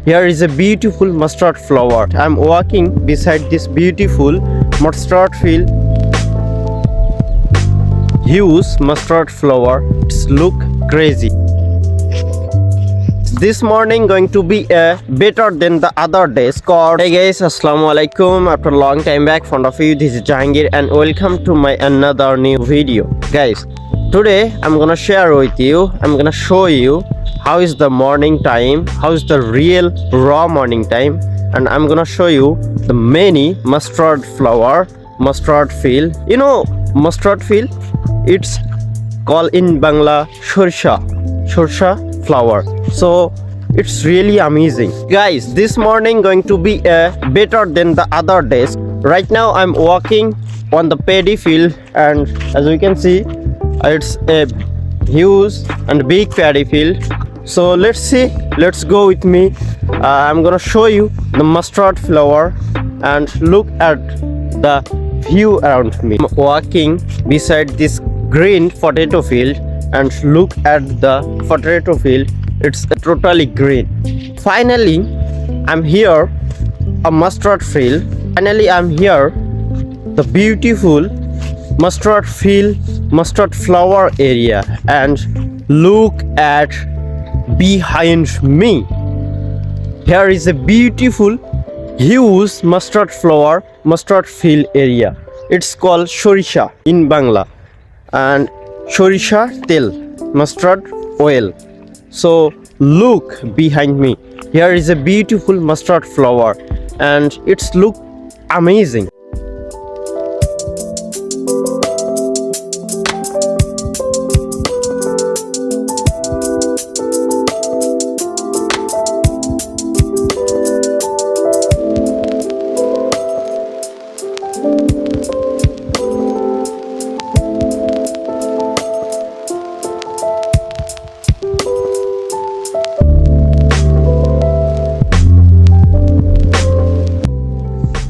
Here is a beautiful mustard flower. I'm walking beside this beautiful mustard field. Huge mustard flower. It's look crazy. This morning going to be better than the other days. Hey guys, assalamu alaikum. After a long time back, front of you, this is Jahangir and welcome to my another new video. Guys, today I'm gonna share with you, I'm gonna show you how is the morning time, how is the real raw morning time, and I'm gonna show you the many mustard flower, mustard field. You know mustard field? It's called in Bangla shorsha flower. So it's really amazing. Guys, this morning going to be better than the other days. Right now I'm walking on the paddy field, and as we can see, it's a huge and big paddy field. So let's see, let's go with me. I'm gonna show you the mustard flower and look at the view around me. I'm walking beside this green potato field and look at the potato field. It's totally green. Finally I'm here a mustard field. Finally I'm here the beautiful mustard field, mustard flower area, and look at behind me. Here is a beautiful huge mustard flower, mustard field area. It's called shorisha in Bangla, and shorisha tel, mustard oil. So look behind me. Here is a beautiful mustard flower and it's look amazing.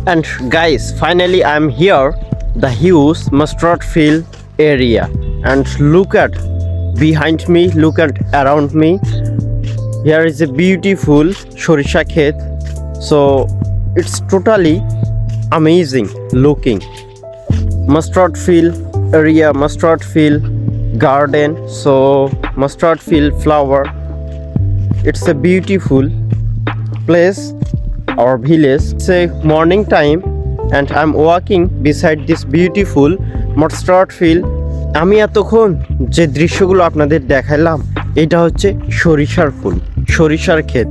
And guys, finally I'm here the huge mustard field area, and look at behind me, look at around me. Here is a beautiful shorisha khet. So it's totally amazing looking. Mustard field area, mustard field garden. So mustard field flower. It's a beautiful place, our village. It's a morning time and I'm walking beside this beautiful mustard field. আমি এতক্ষণ যে দৃশ্যগুলো আপনাদের দেখাইলাম, এটা হচ্ছে সরিষার ফুল, সরিষার ক্ষেত।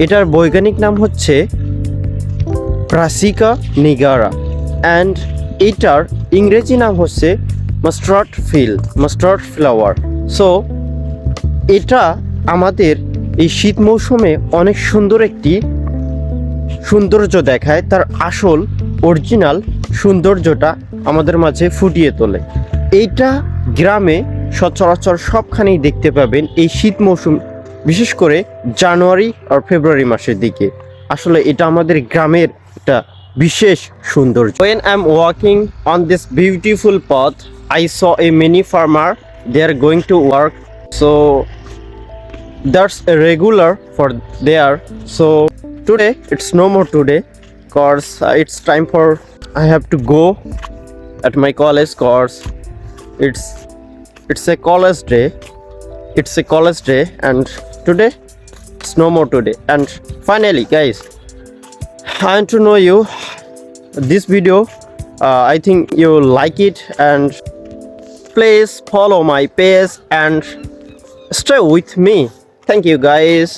এটার বৈজ্ঞানিক নাম হচ্ছে ব্রাসিকা নিগারা, অ্যান্ড এটার ইংরেজি নাম হচ্ছে mustard field, mustard flower. So এটা আমাদের এই শীত মৌসুমে অনেক সুন্দর একটি সৌন্দর্য দেখায়, তার আসল অরিজিনাল সৌন্দর্যটা আমাদের মাঝে ফুটিয়ে তোলে। এইটা গ্রামে সচরাচর সবখানেই দেখতে পাবেন এই শীত মৌসুম, বিশেষ করে জানুয়ারি আর ফেব্রুয়ারি মাসের দিকে। আসলে এটা আমাদের গ্রামের একটা বিশেষ সৌন্দর্য। When I'm walking on this beautiful path, I saw a mini farmer. They are going to work, so that's a regular for there. So today it's no more today, cause it's time for I have to go at my college, cause it's a college day. It's a college day, and today it's no more today. And finally, guys, I want to know you this video. I think you like it, and please follow my page and stay with me. Thank you, guys.